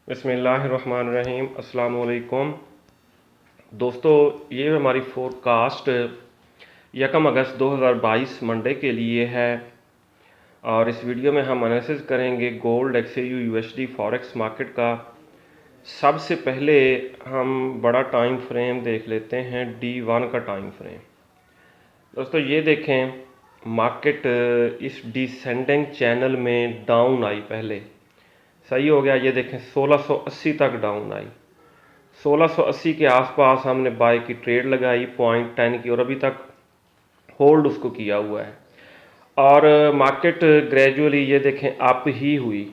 बिस्मिल्लाहिर्रहमानिर्रहीम। अस्सलाम वालेकुम दोस्तों, ये हमारी फोरकास्ट 1 अगस्त 2022 मंडे के लिए है और इस वीडियो में हम एनालिसिस करेंगे gold XAU USD forex market का। सबसे पहले हम बड़ा टाइम फ्रेम देख लेते हैं, D1 का टाइम फ्रेम। दोस्तों ये देखें, मार्केट इस डिसेंडिंग चैनल में डाउन आई, पहले सही हो गया। ये देखें 1680 तक डाउन आई, 1680 के आसपास हमने बाय की ट्रेड लगाई 0.10 की और अभी तक होल्ड उसको किया हुआ है। और मार्केट ग्रेजुअली ये देखें अप ही हुई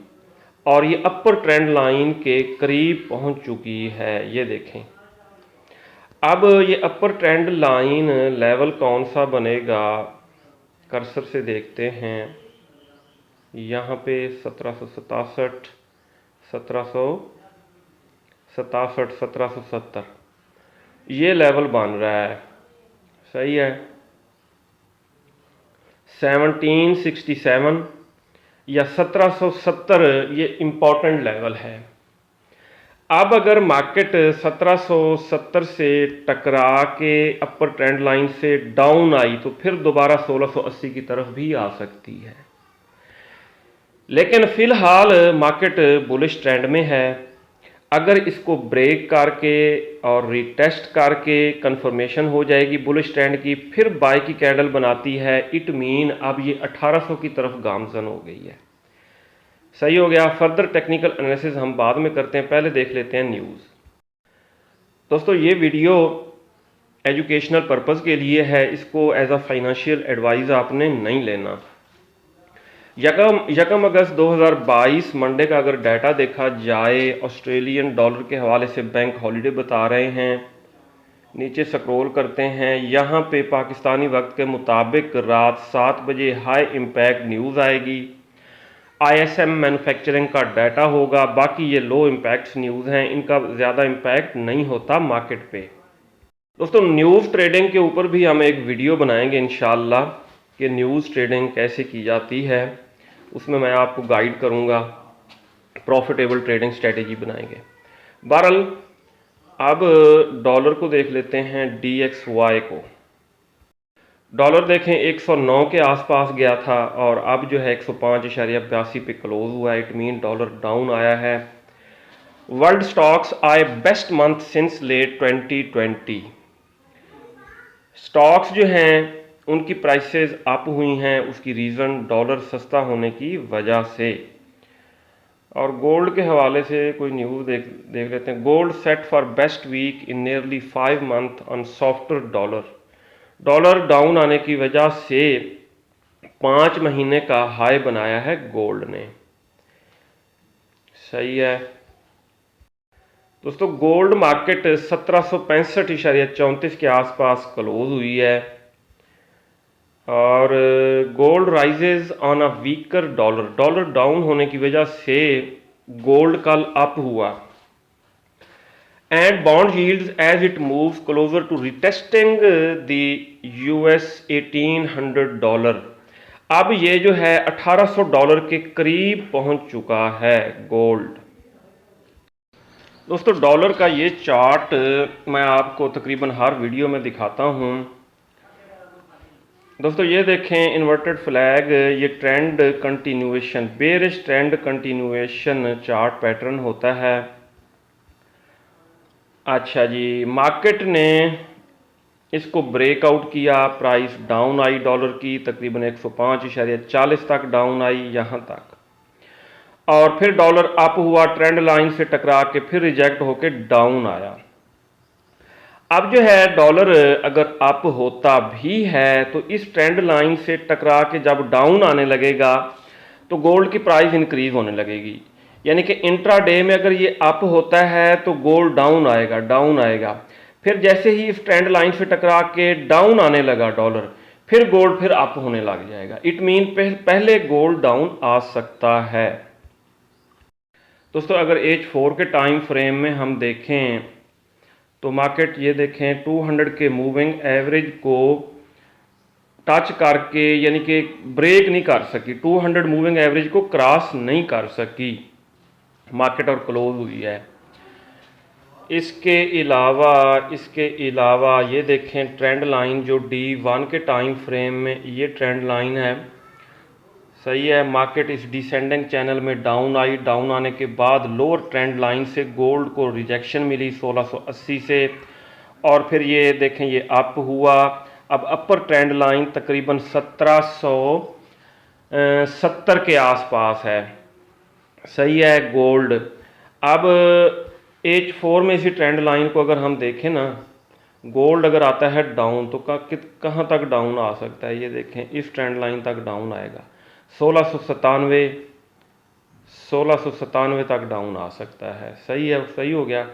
और ये अपर ट्रेंड लाइन के करीब पहुंच चुकी है। ये देखें, अब ये अपर ट्रेंड लाइन लेवल कौन सा बनेगा, कर्सर से देखते हैं। यहाँ पे 1767, 1770 ये लेवल बन रहा है, सही है। 1767 या 1770 ये इम्पॉर्टेंट लेवल है। अब अगर मार्केट 1770 से टकरा के अपर ट्रेंड लाइन से डाउन आई तो फिर दोबारा 1680 की तरफ भी आ सकती है, लेकिन फिलहाल मार्केट बुलिश ट्रेंड में है। अगर इसको ब्रेक करके और रीटेस्ट करके कंफर्मेशन हो जाएगी बुलिश ट्रेंड की, फिर बाय की कैंडल बनाती है, इट मीन अब ये 1800 की तरफ गामजन हो गई है। सही हो गया। फर्दर टेक्निकल एनालिसिस हम बाद में करते हैं, पहले देख लेते हैं न्यूज़। दोस्तों ये वीडियो एजुकेशनल पर्पज़ के लिए है, इसको एज अ फाइनेंशियल एडवाइस आपने नहीं लेना। यकम अगस्त 2022 मंडे का अगर डाटा देखा जाए, ऑस्ट्रेलियन डॉलर के हवाले से बैंक हॉलिडे बता रहे हैं। नीचे स्क्रॉल करते हैं, यहाँ पे पाकिस्तानी वक्त के मुताबिक रात 7 बजे हाई इम्पैक्ट न्यूज़ आएगी। ISM मैन्युफैक्चरिंग का डाटा होगा, बाकी ये लो इम्पैक्ट न्यूज़ हैं, इनका ज़्यादा इम्पैक्ट नहीं होता मार्केट पे। दोस्तों न्यूज़ ट्रेडिंग के ऊपर भी हम एक वीडियो बनाएंगे इंशाल्लाह कि न्यूज़ ट्रेडिंग कैसे की जाती है, उसमें मैं आपको गाइड करूंगा, प्रॉफिटेबल ट्रेडिंग स्ट्रेटेजी बनाएंगे। बहरहाल अब डॉलर को देख लेते हैं, DXY को। डॉलर देखें 109 के आसपास गया था और अब जो है 105.82 पे क्लोज हुआ है, इट मीन डॉलर डाउन आया है। वर्ल्ड स्टॉक्स आए best month since late 2020। Stocks जो हैं उनकी प्राइसेस अप हुई हैं, उसकी रीज़न डॉलर सस्ता होने की वजह से। और गोल्ड के हवाले से कोई न्यूज़ देख लेते हैं। Gold set for best week in nearly 5 month on softer dollar. Dollar down आने की वजह से 5 महीने का हाई बनाया है गोल्ड ने, सही है। दोस्तों गोल्ड मार्केट 1765.34 के आसपास क्लोज हुई है और gold rises on a weaker dollar. Dollar down होने की वजह से गोल्ड कल अप हुआ and bond yields as it moves closer to retesting the US $1800। अब ये जो है $1800 के करीब पहुंच चुका है गोल्ड। दोस्तों डॉलर का ये चार्ट मैं आपको तकरीबन हर वीडियो में दिखाता हूँ। दोस्तों ये देखें इन्वर्टेड फ्लैग, ये trend continuation, bearish trend continuation chart pattern होता है। अच्छा जी, मार्केट ने इसको ब्रेकआउट किया, प्राइस डाउन आई डॉलर की तकरीबन 105.40 तक डाउन आई यहाँ तक, और फिर डॉलर अप हुआ, ट्रेंड लाइन से टकरा के फिर रिजेक्ट होके डाउन आया। अब जो है डॉलर अगर अप होता भी है तो इस ट्रेंड लाइन से टकरा के जब डाउन आने लगेगा तो गोल्ड की प्राइस इंक्रीज होने लगेगी। यानी कि इंट्राडे में अगर ये अप होता है तो गोल्ड डाउन आएगा, डाउन आएगा। फिर जैसे ही इस ट्रेंड लाइन से टकरा के डाउन आने लगा डॉलर, फिर गोल्ड फिर अप होने लग जाएगा। इट मीन पहले गोल्ड डाउन आ सकता है। दोस्तों अगर H4 के टाइम फ्रेम में हम देखें तो मार्केट ये देखें 200 के मूविंग एवरेज को टच करके यानी कि ब्रेक नहीं कर सकी, 200 मूविंग एवरेज को क्रॉस नहीं कर सकी। मार्केट और क्लोज हुई है। इसके अलावा ये देखें ट्रेंड लाइन जो D1 के टाइम फ्रेम में ये ट्रेंड लाइन है, सही है। मार्केट इस डिसेंडिंग चैनल में डाउन आई, डाउन आने के बाद लोअर ट्रेंड लाइन से गोल्ड को रिजेक्शन मिली 1680 से, और फिर ये देखें ये अप हुआ। अब अपर ट्रेंड लाइन तकरीबन 1770 के आसपास है, सही है गोल्ड। अब H4 में इसी ट्रेंड लाइन को अगर हम देखें ना, गोल्ड अगर आता है डाउन तो कहाँ तक डाउन आ सकता है, ये देखें इस ट्रेंड लाइन तक डाउन आएगा, 1697 तक डाउन आ सकता है, सही है, सही हो गया।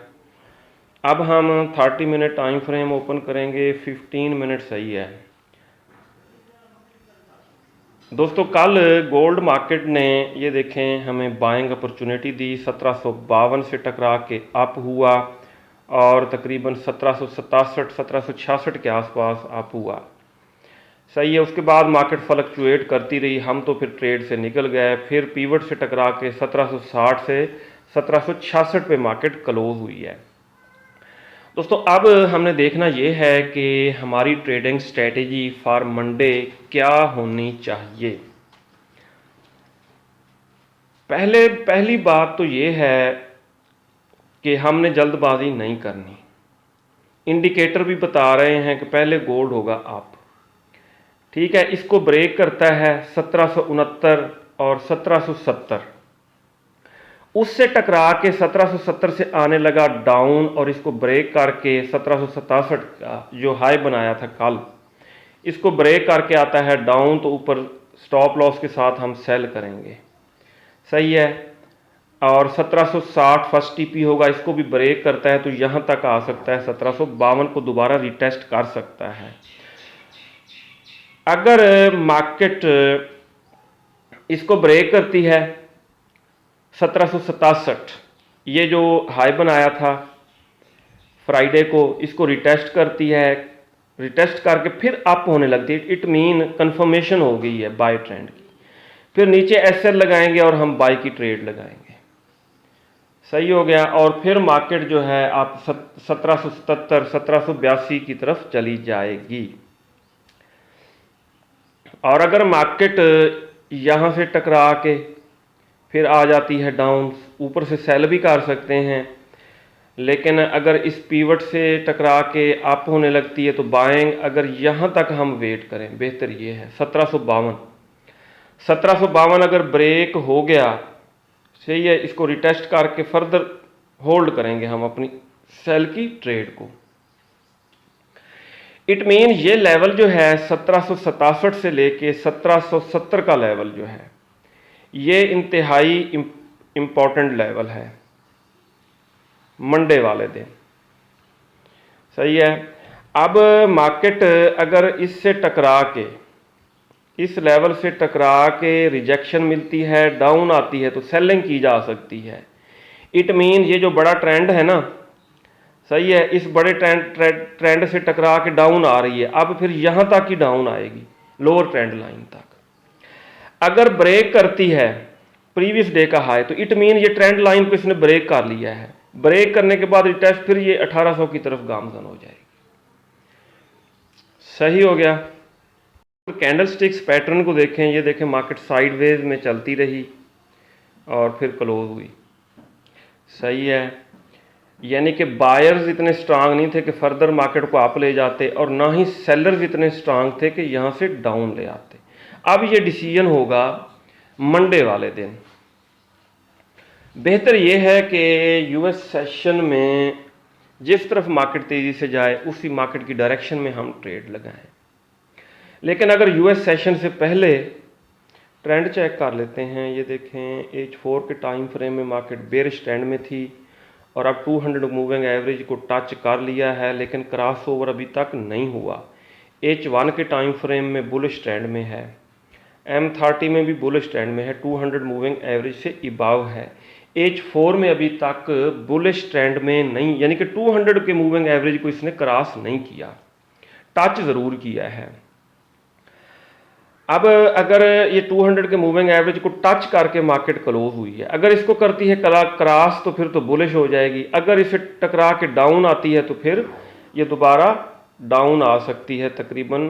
अब हम 30 मिनट टाइम फ्रेम ओपन करेंगे, 15 मिनट सही है। दोस्तों कल गोल्ड मार्केट ने ये देखें हमें बाइंग अपॉर्चुनिटी दी, 1752 से टकरा के अप हुआ और तकरीबन 1766 के आसपास अप हुआ, सही है। उसके बाद मार्केट फ्लक्चुएट करती रही, हम तो फिर ट्रेड से निकल गए। फिर पीवट से टकरा के 1760 से 1766 पे मार्केट क्लोज हुई है। दोस्तों अब हमने देखना ये है कि हमारी ट्रेडिंग स्ट्रेटेजी फॉर मंडे क्या होनी चाहिए। पहली बात तो ये है कि हमने जल्दबाजी नहीं करनी। इंडिकेटर भी बता रहे हैं कि पहले गोल्ड होगा अप, ठीक है। इसको ब्रेक करता है 1769 और 1770, उससे टकरा के 1770 से आने लगा डाउन और इसको ब्रेक करके 1767 का जो हाई बनाया था कल, इसको ब्रेक करके आता है डाउन, तो ऊपर स्टॉप लॉस के साथ हम सेल करेंगे, सही है। और 1760 फर्स्ट टीपी होगा, इसको भी ब्रेक करता है तो यहाँ तक आ सकता है, 1752 को दोबारा रिटेस्ट कर सकता है। अगर मार्केट इसको ब्रेक करती है 1767, ये जो हाई बनाया था फ्राइडे को, इसको रिटेस्ट करती है, रिटेस्ट करके फिर अप होने लगती है, इट मीन कंफर्मेशन हो गई है बाय ट्रेंड की। फिर नीचे एसएल लगाएंगे और हम बाय की ट्रेड लगाएंगे, सही हो गया। और फिर मार्केट जो है आप 1777 1782 की तरफ चली जाएगी। और अगर मार्केट यहाँ से टकरा के फिर आ जाती है डाउन, ऊपर से सेल भी कर सकते हैं, लेकिन अगर इस पीवट से टकरा के अप होने लगती है तो बाइंग, अगर यहाँ तक हम वेट करें बेहतर ये है 1752 अगर ब्रेक हो गया, सही है, इसको रिटेस्ट करके फर्दर होल्ड करेंगे हम अपनी सेल की ट्रेड को। इट मीन ये लेवल जो है 1767 से लेके 1770 का लेवल जो है ये इंतहाई इम्पॉर्टेंट लेवल है मंडे वाले दिन, सही है। अब मार्केट अगर इससे टकरा के, इस लेवल से टकरा के रिजेक्शन मिलती है, डाउन आती है, तो सेलिंग की जा सकती है। इट मीन ये जो बड़ा ट्रेंड है ना, सही है, इस बड़े ट्रेंड से टकरा के डाउन आ रही है, अब फिर यहाँ तक ही डाउन आएगी, लोअर ट्रेंड लाइन तक। अगर ब्रेक करती है प्रीवियस डे का हाई, तो इट मीन ये ट्रेंड लाइन को इसने ब्रेक कर लिया है, ब्रेक करने के बाद रिटेस्ट, फिर ये 1800 की तरफ गामजन हो जाएगी, सही हो गया। कैंडल स्टिक्स पैटर्न को देखें, ये देखें मार्केट साइडवेज में चलती रही और फिर क्लोज हुई, सही है। यानी कि बायर्स इतने स्ट्रांग नहीं थे कि फर्दर मार्केट को अप ले जाते, और ना ही सेलर्स इतने स्ट्रांग थे कि यहाँ से डाउन ले आते। अब ये डिसीजन होगा मंडे वाले दिन। बेहतर ये है कि यूएस सेशन में जिस तरफ मार्केट तेज़ी से जाए उसी मार्केट की डायरेक्शन में हम ट्रेड लगाएं। लेकिन अगर यूएस सेशन से पहले ट्रेंड चेक कर लेते हैं, ये देखें H4 के टाइम फ्रेम में मार्केट बेयरिश ट्रेंड में थी और अब 200 मूविंग एवरेज को टच कर लिया है, लेकिन क्रॉस ओवर अभी तक नहीं हुआ। H1 के टाइम फ्रेम में बुलिश ट्रेंड में है, M30 में भी बुलिश ट्रेंड में है, 200 मूविंग एवरेज से इबाव है। H4 में अभी तक बुलिश ट्रेंड में नहीं, यानी कि 200 के मूविंग एवरेज को इसने क्रॉस नहीं किया, टच ज़रूर किया है। अब अगर ये 200 के मूविंग एवरेज को टच करके मार्केट क्लोज हुई है, अगर इसको करती है क्रॉस तो फिर तो बुलिश हो जाएगी। अगर इसे टकरा के डाउन आती है तो फिर ये दोबारा डाउन आ सकती है, तकरीबन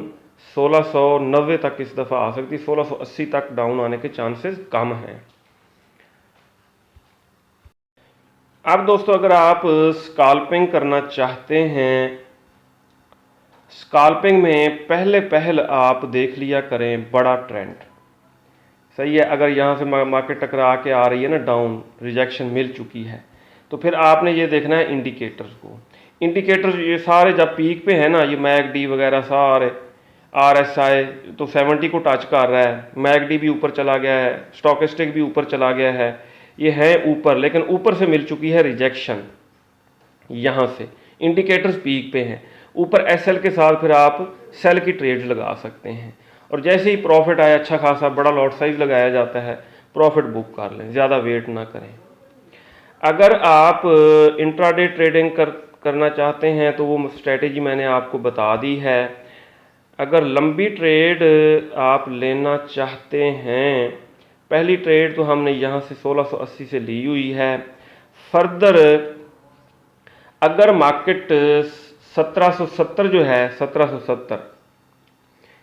1690 तक इस दफ़ा आ सकती है। 1680 तक डाउन आने के चांसेस कम हैं। अब दोस्तों अगर आप स्काल्पिंग करना चाहते हैं, स्काल्पिंग में पहले आप देख लिया करें बड़ा ट्रेंड, सही है। अगर यहाँ से मार्केट टकरा के आ रही है ना डाउन, रिजेक्शन मिल चुकी है, तो फिर आपने ये देखना है इंडिकेटर्स को। इंडिकेटर्स ये सारे जब पीक पे है ना, ये मैकडी वगैरह सारे, RSI तो 70 को टच कर रहा है, मैकडी भी ऊपर चला गया है, स्टॉकेस्टिक भी ऊपर चला गया है, ये है ऊपर, लेकिन ऊपर से मिल चुकी है रिजेक्शन। यहाँ से इंडिकेटर्स पीक पे हैं, ऊपर SL के साथ फिर आप सेल की ट्रेड्स लगा सकते हैं, और जैसे ही प्रॉफिट आए अच्छा खासा बड़ा लॉट साइज लगाया जाता है, प्रॉफिट बुक कर लें, ज़्यादा वेट ना करें। अगर आप इंट्राडे ट्रेडिंग करना चाहते हैं तो वो स्ट्रेटेजी मैंने आपको बता दी है। अगर लंबी ट्रेड आप लेना चाहते हैं, पहली ट्रेड तो हमने यहाँ से 1680 से ली हुई है। फर्दर अगर मार्केट 1770 जो है 1770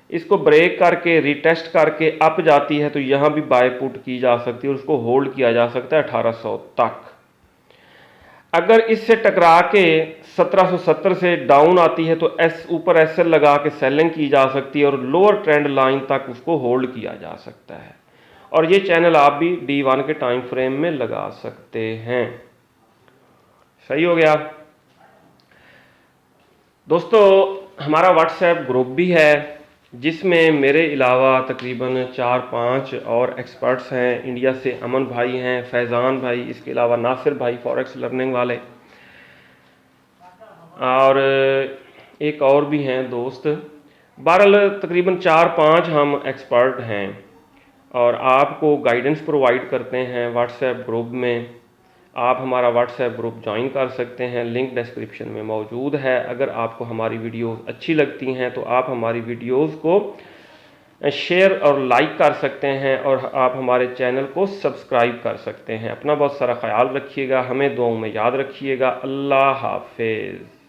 इसको ब्रेक करके रिटेस्ट करके अप जाती है तो यहाँ भी बाय पुट की जा सकती है और उसको होल्ड किया जा सकता है 1800 तक। अगर इससे टकरा के 1770 से डाउन आती है तो ऊपर SL लगा के सेलिंग की जा सकती है और लोअर ट्रेंड लाइन तक उसको होल्ड किया जा सकता है। और ये चैनल आप भी D1 के टाइम फ्रेम में लगा सकते हैं। सही हो गया दोस्तों। हमारा व्हाट्सएप ग्रुप भी है जिसमें मेरे अलावा तकरीबन 4-5 और एक्सपर्ट्स हैं। इंडिया से अमन भाई हैं, फैज़ान भाई, इसके अलावा नासिर भाई फॉरेक्स लर्निंग वाले, और एक और भी हैं दोस्त। बहरहाल तकरीबन 4-5 हम एक्सपर्ट हैं और आपको गाइडेंस प्रोवाइड करते हैं व्हाट्सएप ग्रुप में। आप हमारा व्हाट्सएप ग्रुप ज्वाइन कर सकते हैं, लिंक डिस्क्रिप्शन में मौजूद है। अगर आपको हमारी वीडियोस अच्छी लगती हैं तो आप हमारी वीडियोस को शेयर और लाइक कर सकते हैं और आप हमारे चैनल को सब्सक्राइब कर सकते हैं। अपना बहुत सारा ख्याल रखिएगा, हमें दुआओं में याद रखिएगा। अल्लाह हाफिज़।